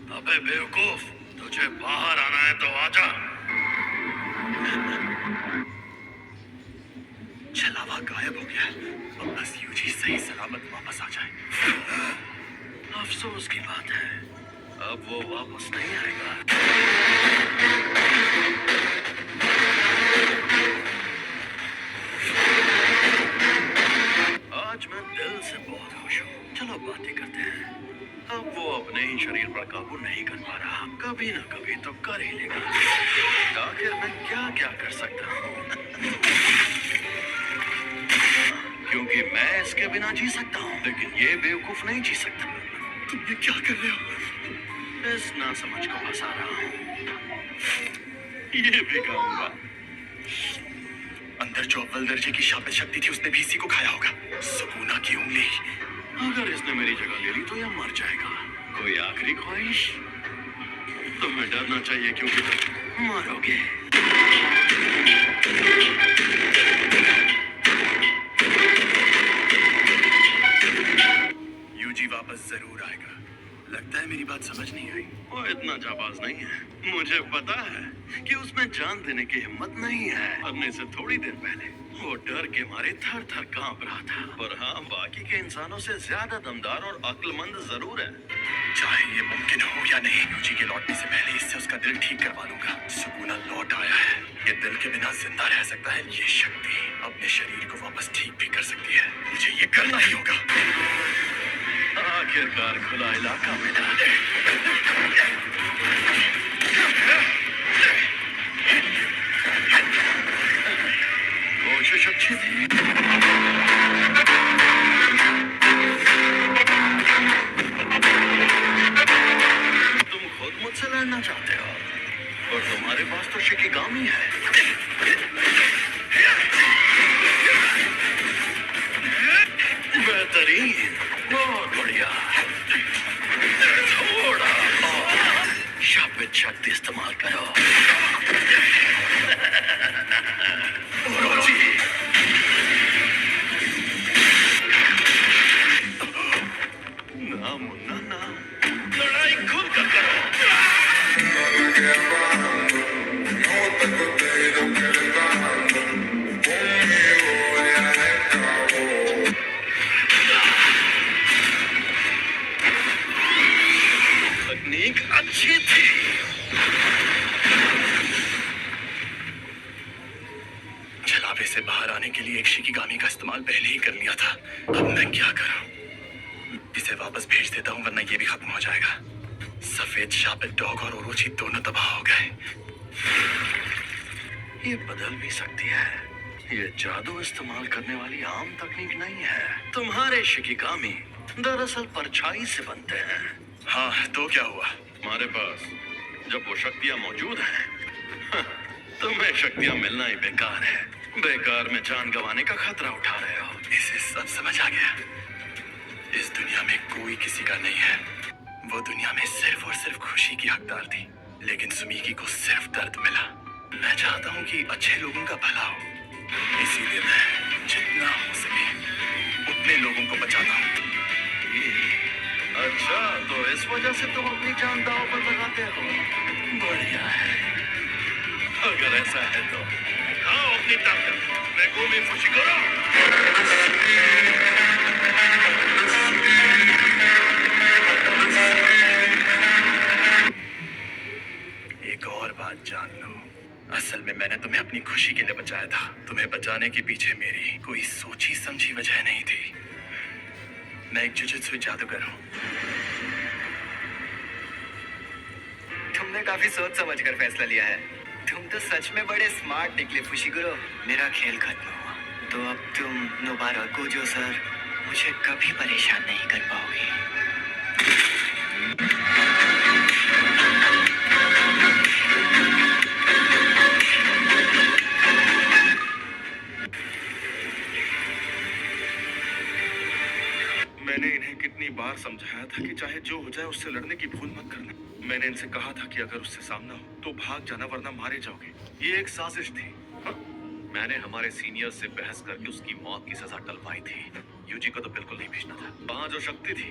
अबे बेवकूफ, तुझे बाहर आना है तो आजा। छलावा गायब हो गया। अब बस यूजी सही सलामत वापस आ जाए। अफसोस की बात है, अब वो वापस नहीं आएगा। आज मैं दिल से बहुत खुश हूँ। चलो बातें करते हैं। अब वो अपने ही शरीर पर काबू नहीं कर पा रहा, कभी ना कभी तो कर ही लेगा। आखिर मैं क्या क्या कर सकता हूँ? क्योंकि मैं इसके बिना जी सकता हूँ, लेकिन ये बेवकूफ नहीं जी सकता। तुम ये क्या कर रहे हो? इस नासमझ को फंसा रहा हूँ। ये भी खाऊंगा। अंदर जो अव्वल दर्जे की शापित शक्ति थी, उसने भी इसी को खाया होगा। सुकूना की उंगली। अगर इसने मेरी जगह ले ली तो यह मर जाएगा। कोई आखिरी ख्वाहिश? तुम्हें डरना चाहिए क्योंकि तुम मरोगे। यूजी वापस जरूर आएगा। लगता है मेरी बात समझ नहीं आई। वो इतना जाबाज नहीं है। मुझे पता है कि उसमें जान देने की हिम्मत नहीं है। मरने से थोड़ी देर पहले वो डर के मारे थर थर कांप रहा था। पर हाँ, बाकी के इंसानों से ज्यादा दमदार और अक्लमंद जरूर है। चाहे ये मुमकिन हो या नहीं, यूजी के लौटने से पहले इससे उसका दिल ठीक करवा लूंगा। सुकूना लौट आया है। ये दिल के बिना जिंदा रह सकता है। ये शक्ति अपने शरीर को वापस ठीक भी कर सकती है। मुझे ये करना ही होगा। आखिरकार खुला इलाका मिला। कोशिश अच्छी थी। तुम खुद मुझसे लड़ना चाहते हो और तुम्हारे पास तो शिकिगामी है। बेहतरीन, बहुत बढ़िया। थोड़ा और शापित शक्ति इस्तेमाल करो। रोजी, ना मुन्ना ना, लड़ाई खुद कर करो। तकनीक अच्छी थी। छलावे से बाहर आने के लिए एक शिकिगामी का इस्तेमाल पहले ही कर लिया था। अब मैं क्या करूं? इसे वापस भेज देता हूं, वरना ये भी खत्म हो जाएगा। सफेद शापित डॉग और ओरोची दोनों तबाह हो गए। ये बदल भी सकती है। ये जादू इस्तेमाल करने वाली आम तकनीक नहीं है। तुम्हारे शिकिगामी दरअसल परछाई से बनते हैं। हाँ, तो क्या हुआ? हमारे पास जब वो शक्तियां मौजूद हैं, तुम्हें शक्तियां मिलना ही बेकार है। बेकार में जान गंवाने का खतरा उठा रहे हो। इसे सब समझ आ गया। इस दुनिया में कोई किसी का नहीं है। वो दुनिया में सिर्फ और सिर्फ खुशी की हकदार थी, लेकिन सुमीकी को सिर्फ दर्द मिला। मैं चाहता हूँ कि अच्छे लोगों का भला हो, इसीलिए मैं जितना हो सके उतने लोगों को बचाता हूँ। अच्छा, तो इस वजह से तुम अपनी जान दांव पर लगाते हो? बढ़िया है। अगर ऐसा है तो आओ अपनी ताकत मैं गोमी खुशी करो। एक और बात जान लो, असल में मैंने तुम्हें अपनी खुशी के लिए बचाया था। तुम्हें बचाने के पीछे मेरी कोई सोची समझी वजह नहीं थी। मैं एक जुजुत्सु जादूगर हूँ। तुमने काफी सोच समझ कर फैसला लिया है। तुम तो सच में बड़े स्मार्ट निकले फुशिगुरो। मेरा खेल खत्म हुआ तो अब तुम नोबारा गोजो सर मुझे कभी परेशान नहीं कर पाओगे। मैंने इन्हें कितनी बार समझाया था कि चाहे जो हो जाए उससे लड़ने की भूल मत करना। मैंने इनसे कहा था कि अगर उससे सामना हो तो भाग जाना, वरना मारे जाओगे। ये एक साजिश थी। मैंने हमारे सीनियर से बहस करके उसकी मौत की सजा टलवाई थी। यूजी को तो बिल्कुल नहीं भेजना था। वहां जो शक्ति थी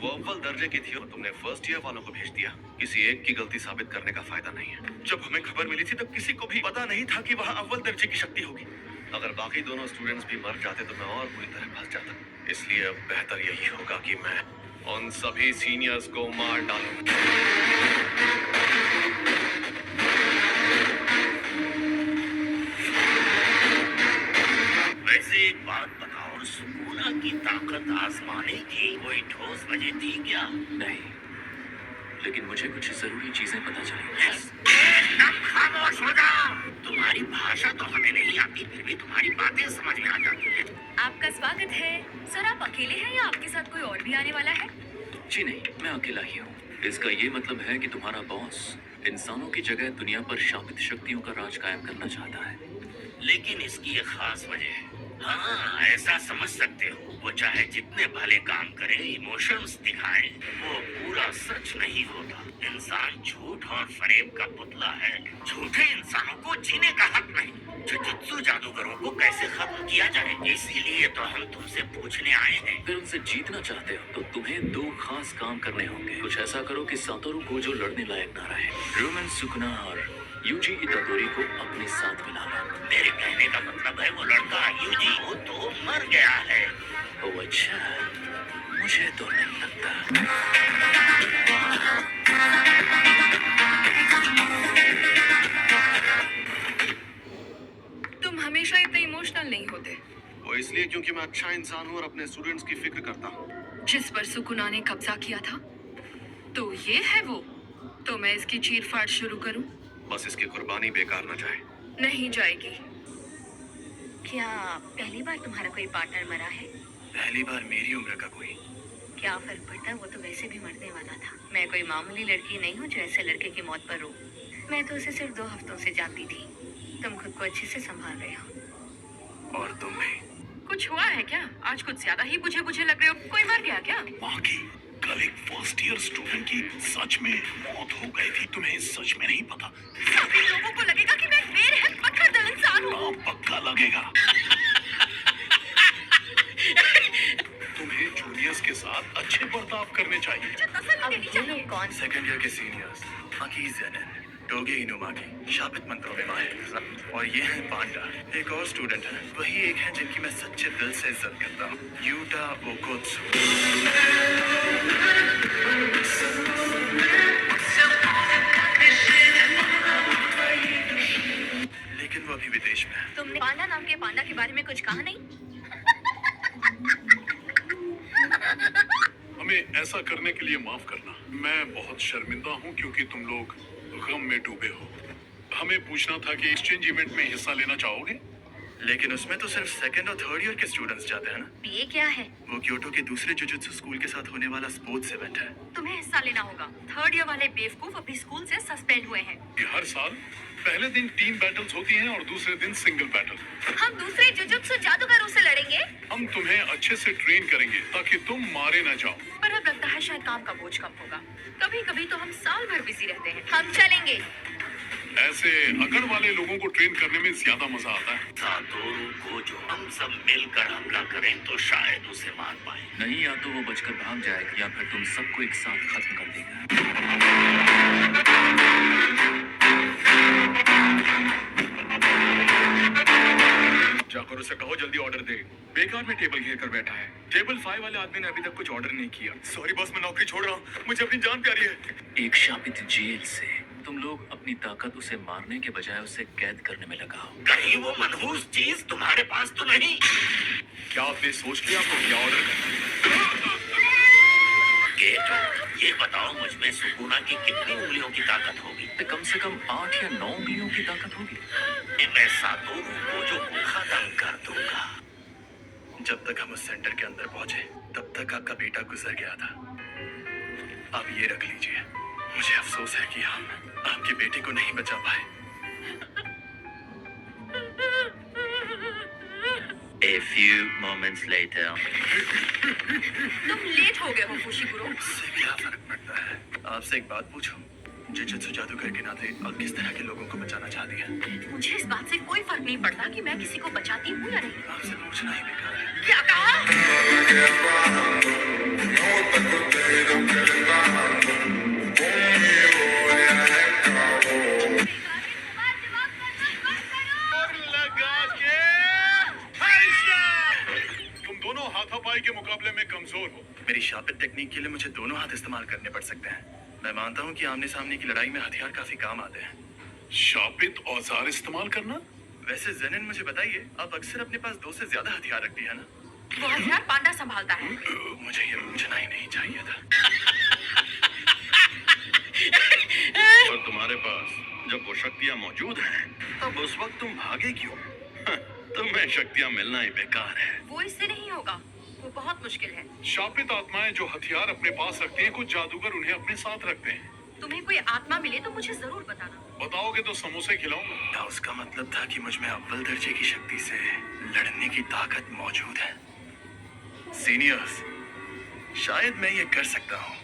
वो अव्वल दर्जे की थी और तुमने फर्स्ट ईयर वालों को भेज दिया। किसी एक की गलती साबित करने का फायदा नहीं है। जब हमें खबर मिली थी तब किसी को भी पता नहीं था कि वहाँ अव्वल दर्जे की शक्ति होगी। अगर बाकी दोनों स्टूडेंट्स भी मर जाते तो मैं और बुरी तरह फंस जाता। इसलिए अब बेहतर यही होगा कि मैं उन सभी सीनियर्स को मार डालूं। वैसे एक बात बताओ, सुकूना की ताकत आजमाने की कोई ठोस वजह थी क्या? नहीं, लेकिन मुझे कुछ जरूरी चीजें पता चली। एकदम खामोश हो जाओ। तुम्हारी भाषा तो हमें नहीं आती, फिर भी तुम्हारी बातें समझ में आ जाती है। आपका स्वागत है। सर, आप अकेले हैं या आपके साथ कोई और भी आने वाला है? जी नहीं, मैं अकेला ही हूँ। इसका ये मतलब है कि तुम्हारा बॉस इंसानों की जगह दुनिया पर शापित शक्तियों का राज कायम करना चाहता है। लेकिन इसकी एक खास वजह है। हाँ, ऐसा समझ सकते हो। वो चाहे जितने भले काम करे, इमोशंस दिखाए, वो पूरा सच नहीं होता। इंसान झूठ और फरेब का पुतला है। झूठे इंसानों को जीने का हक नहीं। जुजुत्सु जादूगरों को कैसे खत्म किया जाए, इसीलिए तो हम तुमसे पूछने आए हैं। फिर उनसे जीतना चाहते हो तो तुम्हें दो खास काम करने होंगे। कुछ ऐसा करो कि सातोरू को जो लड़ने लायक ना रहे। रोमन सुकुना और यूजी इतादोरी को अपने साथ मिला लो। मेरे कहने का मतलब है वो लड़का यूजी वो तो मर गया है। ओ अच्छा, मुझे तो नहीं लगता। तुम हमेशा इतने इमोशनल नहीं होते। वो इसलिए क्योंकि मैं अच्छा इंसान हूँ और अपने स्टूडेंट्स की फिक्र करता हूँ। जिस पर सुकुना ने कब्जा किया था, तो ये है वो। तो मैं इसकी चीर फाड़ शुरू करूं? बस इसकी कुर्बानी बेकार न जाए। नहीं जाएगी। क्या पहली बार तुम्हारा कोई पार्टनर मरा है? पहली बार मेरी उम्र का कोई। क्या फर्क पड़ता है, वो तो वैसे भी मरने वाला था। मैं कोई मामूली लड़की नहीं हूँ जो ऐसे लड़के की मौत पर रो। मैं तो उसे सिर्फ 2 हफ्तों से जानती थी। तुम खुद को अच्छे से संभाल रहे हो। और तुम भी। कुछ हुआ है क्या? आज कुछ ज्यादा ही बुझे बुझे लग रहे हो। कोई मर गया क्या? माँ की कल एक फर्स्ट ईयर स्टूडेंट की सच में मौत हो गई थी। तुम्हें सच में नहीं पता? सभी लोगों को लगेगा कि मैं एक बेरहम पत्थरदिल इंसान हूँ। हाँ, पक्का लगेगा। तुम्हें जूनियर्स के साथ अच्छे बर्ताव करने चाहिए। मुझे तसल्ली अब देनी ये चाहिए। लोग कौन? सेकंड ईयर के सीनियर्स अकीज जैनन, टोगे इनुमाकी, शापित मंत्रों में माहिर, और ये है पांडा। एक और स्टूडेंट है, वही एक है जिनकी मैं सच्चे दिल से इज्जत करता हूँ, यूटा ओकोत्सु। लेकिन वो अभी विदेश में है। तुमने पांडा नाम के पांडा के बारे में कुछ कहा नहीं? हमें ऐसा करने के लिए माफ करना। मैं बहुत शर्मिंदा हूँ क्योंकि तुम लोग गम में डूबे हो। हमें पूछना था कि एक्सचेंज इवेंट में हिस्सा लेना चाहोगे? लेकिन उसमें तो सिर्फ सेकंड और थर्ड ईयर के स्टूडेंट्स जाते हैं ना। ये क्या है? वो क्योटो के दूसरे जुजुत्सु स्कूल के साथ होने वाला स्पोर्ट्स इवेंट है। तुम्हें हिस्सा लेना होगा। थर्ड ईयर वाले बेवकूफ अपनी स्कूल से सस्पेंड हुए हैं। ये हर साल पहले दिन टीम बैटल्स होती हैं और दूसरे दिन सिंगल बैटल। हम दूसरे जुजुत्सु जादूगरों से लड़ेंगे। हम तुम्हें अच्छे से ट्रेन करेंगे ताकि तुम मारे न जाओ। पर अब लगता है शायद काम का बोझ कम होगा। कभी कभी तो हम साल भर बिजी रहते हैं। हम चलेंगे। ऐसे अकड़ वाले लोगों को ट्रेन करने में ज्यादा मजा आता है। सातोरू को जो हम सब मिलकर हमला करें तो शायद उसे मार पाए। नहीं, या तो वो बचकर भाग जाएगा या फिर तुम सबको एक साथ खत्म कर देगा। जाकर उसे कहो जल्दी ऑर्डर दे। बेकार में टेबल घेर कर बैठा है। टेबल 5 वाले आदमी ने अभी तक कुछ ऑर्डर नहीं किया। सॉरी बॉस, मैं नौकरी छोड़ रहा हूँ। मुझे अपनी जान प्यारी है। एक शापित जेल से तुम लोग अपनी ताकत उसे मारने के बजाय उसे कैद करने में लगाओ। कहीं वो मनहूस चीज तुम्हारे पास तो नहीं? क्या आपने सोच लिया आपको क्या ऑर्डर करना है? केटो, ये बताओ मुझ में सुकुना की कितनी उंगलियों की ताकत होगी? तो कम से कम 8 या 9 उंगलियों की ताकत होगी। मैं सातोरू को जो खत्म कर दूंगा। जब तक हम उस सेंटर के अंदर पहुंचे तब तक आपका बेटा गुजर गया था। अब ये रख लीजिए। मुझे अफसोस है कि हम आपके बेटे को नहीं बचा पाए। A few moments later. तुम लेट हो गए हो फुशिगुरो। इससे क्या फर्क पड़ता है? आपसे एक बात पूछूं? जुजुत्सु जादूगर के नाते आप किस तरह के लोगों को बचाना चाहती हैं? मुझे इस बात से कोई फर्क नहीं पड़ता कि मैं किसी को बचाती हूँ या नहीं। आपसे पूछना ही बेकार है। क्या कहा? लगा के हैशा! तुम दोनों हाथापाई के मुकाबले में कमजोर हो। मेरी शापित टेक्निक के लिए मुझे दोनों हाथ इस्तेमाल करने पड़ सकते हैं। मैं मानता हूँ कि आमने सामने की लड़ाई में हथियार काफी काम आते हैं। शापित औजार इस्तेमाल करना? वैसे जेनिन मुझे बताइए, आप अक्सर अपने पास 2 से ज्यादा हथियार रखती है ना? वो हथियार पांडा संभालता है। मुझे ये पूछना ही नहीं चाहिए था। और तुम्हारे पास जब वो शक्तियाँ मौजूद हैं, तब उस वक्त तुम भागे क्यों? तुम्हें शक्तियाँ मिलना ही बेकार है। वो इससे नहीं होगा, वो बहुत मुश्किल है। शापित आत्माएं जो हथियार अपने पास रखती हैं, कुछ जादूगर उन्हें अपने साथ रखते हैं। तुम्हें कोई आत्मा मिले तो मुझे जरूर बताना। बताओगे तो समोसे खिलाऊंगा। क्या उसका मतलब था कि मुझ में अव्वल दर्जे की शक्ति से लड़ने की ताकत मौजूद है? सीनियर्स, शायद मैं ये कर सकता हूँ।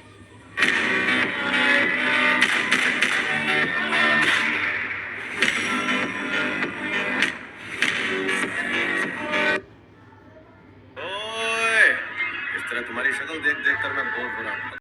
ओए, इस तरह तुम्हारी शक्ल देख देख कर मैं बोर हो रहा हूँ।